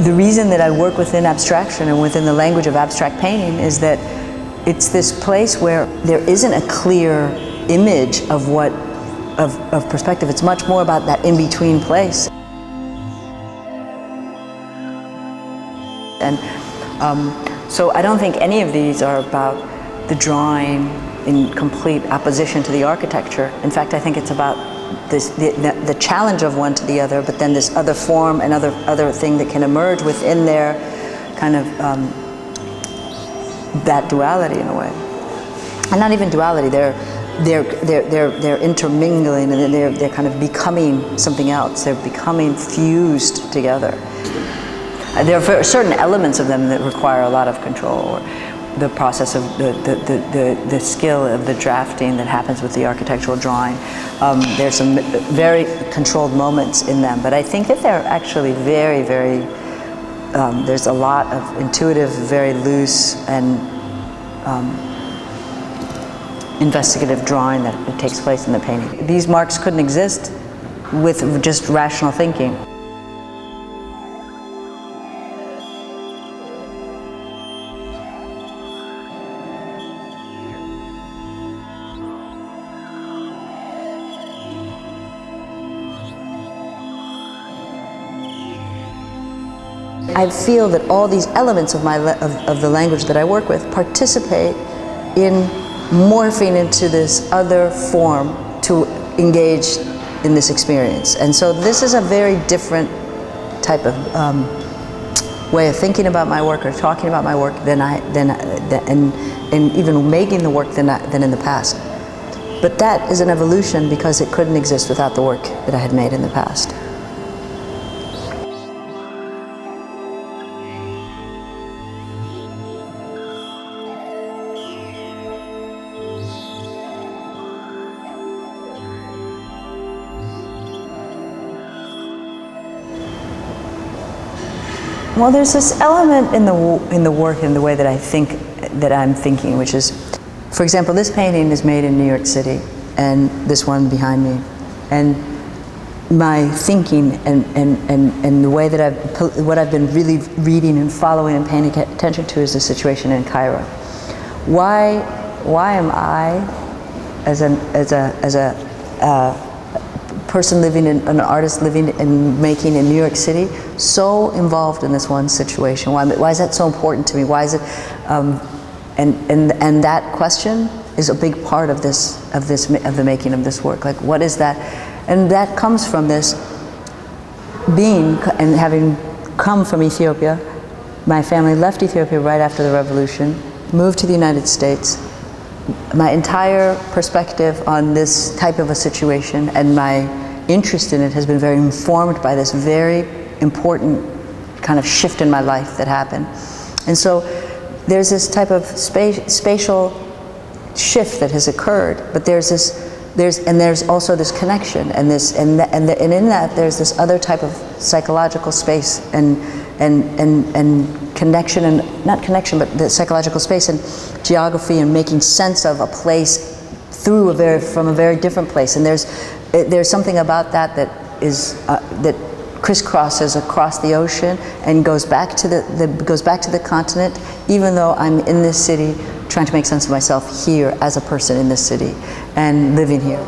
the reason that I work within abstraction and within the language of abstract painting is that it's this place where there isn't a clear image of of perspective. It's much more about that in-between place. And so I don't think any of these are about the drawing in complete opposition to the architecture. In fact, I think it's about the challenge of one to the other, but then this other form and other thing that can emerge within their kind of that duality in a way. And not even duality, they're intermingling, and they're kind of becoming something else. They're becoming fused together. There are certain elements of them that require a lot of control, or the process of the skill of the drafting that happens with the architectural drawing. There's some very controlled moments in them, but I think that they're actually very, very, there's a lot of intuitive, very loose and investigative drawing that takes place in the painting. These marks couldn't exist with just rational thinking. I feel that all these elements of the language that I work with participate in morphing into this other form to engage in this experience. And so this is a very different type of way of thinking about my work or talking about my work and even making the work than in the past. But that is an evolution because it couldn't exist without the work that I had made in the past. Well, there's this element in the work and the way that I'm thinking, which is, for example, this painting is made in New York City, and this one behind me, and my thinking and the way that what I've been really reading and following and paying attention to is the situation in Cairo. Why am I, as a person living in, an artist living and making in New York City, so involved in this one situation? Why is that so important to me? Why is it, and that question is a big part of the making of this work. Like, what is that? And that comes from this being, and having come from Ethiopia. My family left Ethiopia right after the revolution, moved to the United States. My entire perspective on this type of a situation and my interest in it has been very informed by this very important kind of shift in my life that happened. And so there's this type of spatial shift that has occurred, but there's also this connection, and in that there's this other type of psychological space and connection, and not connection, but the psychological space and geography, and making sense of a place from a very different place. And there's something about that that crisscrosses across the ocean and goes back to the continent, even though I'm in this city trying to make sense of myself here as a person in this city and living here.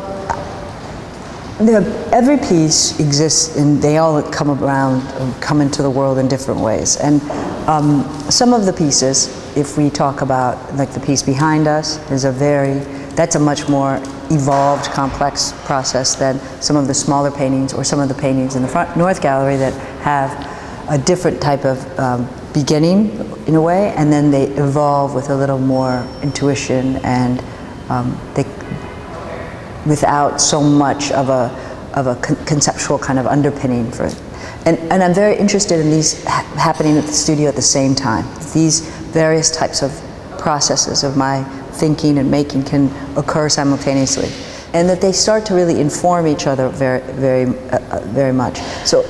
Every piece exists, and they all come around, come into the world in different ways. And some of the pieces, if we talk about, like the piece behind us, that's a much more evolved, complex process than some of the smaller paintings or some of the paintings in the front North Gallery that have a different type of beginning in a way, and then they evolve with a little more intuition, and without so much of a conceptual kind of underpinning for it. And I'm very interested in these happening at the studio at the same time. These various types of processes of my thinking and making can occur simultaneously, and that they start to really inform each other very, very, very much. So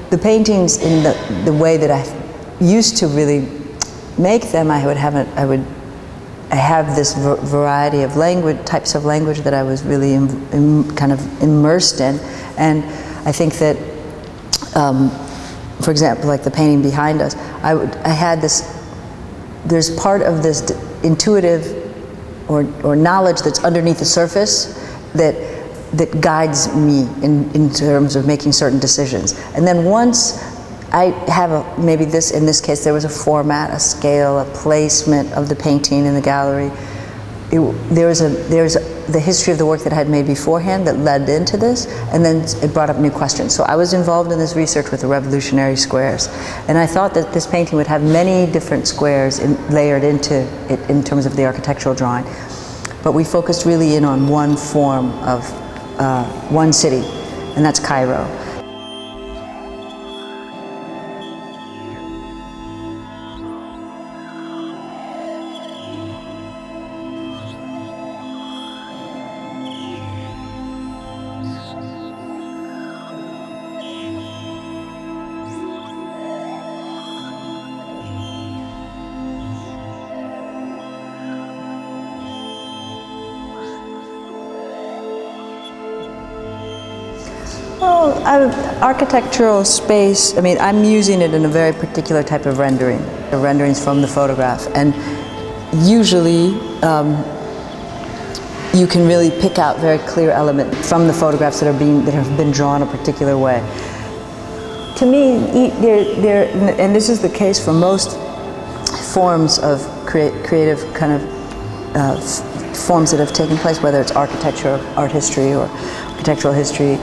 the paintings, in the way that I used to really make them, I have this variety of types of language that I was really kind of immersed in, and I think that for example, like the painting behind us, I had this, there's part of this intuitive or knowledge that's underneath the surface that guides me in terms of making certain decisions. And then once I have maybe this, in this case, there was a format, a scale, a placement of the painting in the gallery. There's the history of the work that I had made beforehand that led into this, and then it brought up new questions. So I was involved in this research with the revolutionary squares, and I thought that this painting would have many different squares layered into it in terms of the architectural drawing. But we focused really in on one form of one city, and that's Cairo. Well, architectural space, I mean, I'm using it in a very particular type of rendering. The renderings from the photograph. And usually, you can really pick out very clear elements from the photographs that have been drawn a particular way. To me, and this is the case for most forms of creative kind of forms that have taken place, whether it's architecture, art history, or architectural history,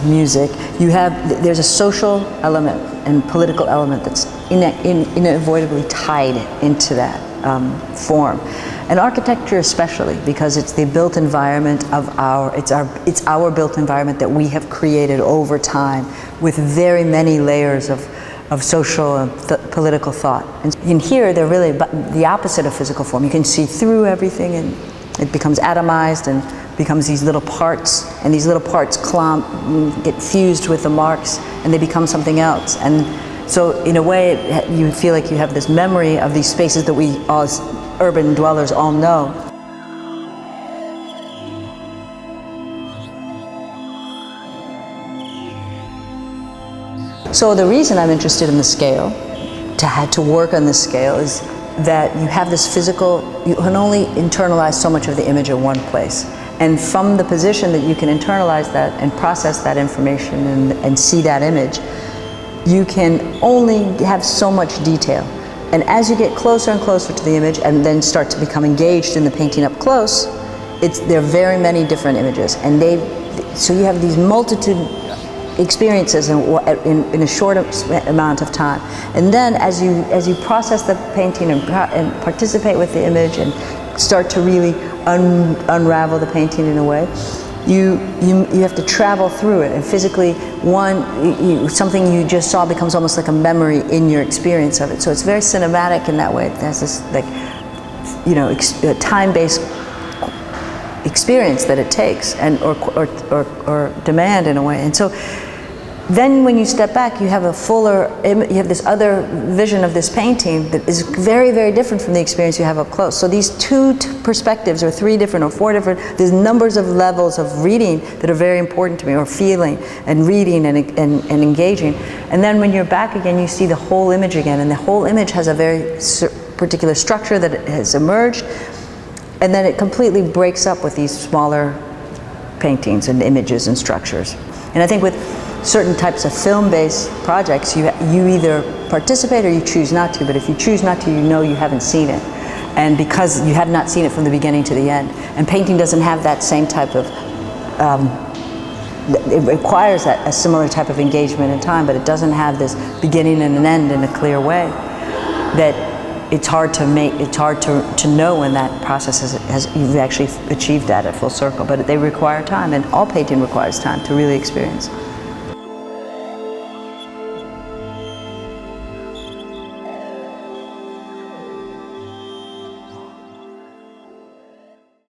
music. There's a social element and political element that's unavoidably tied into that form. And architecture especially, because it's the built environment of it's our built environment that we have created over time with very many layers of social and political thought. And in here, they're really the opposite of physical form. You can see through everything, and it becomes atomized and becomes these little parts, and these little parts get fused with the marks, and they become something else. And so in a way, you feel like you have this memory of these spaces that we as urban dwellers all know. So the reason I'm interested in the scale, to work on this scale, is that you have this physical, you can only internalize so much of the image in one place. And from the position that you can internalize that and process that information and see that image, you can only have so much detail. And as you get closer and closer to the image and then start to become engaged in the painting up close, there are very many different images. And so you have these multitude experiences in a short amount of time. And then as you process the painting and participate with the image and start to really unravel the painting in a way, you have to travel through it, and physically something you just saw becomes almost like a memory in your experience of it. So it's very cinematic in that way. It has this time-based experience that it takes or demand in a way. And so then when you step back, you have you have this other vision of this painting that is very, very different from the experience you have up close. So these two perspectives, or three different, or four different, there's numbers of levels of reading that are very important to me, or feeling and reading and engaging. And then when you're back again, you see the whole image again, and the whole image has a very particular structure that has emerged, and then it completely breaks up with these smaller paintings and images and structures. And I think with certain types of film-based projects, you either participate or you choose not to, but if you choose not to, you know you haven't seen it. And because you have not seen it from the beginning to the end. And painting doesn't have that same type of, it requires a similar type of engagement in time, but it doesn't have this beginning and an end in a clear way. That it's hard to know when that process you've actually achieved that at full circle, but they require time, and all painting requires time to really experience.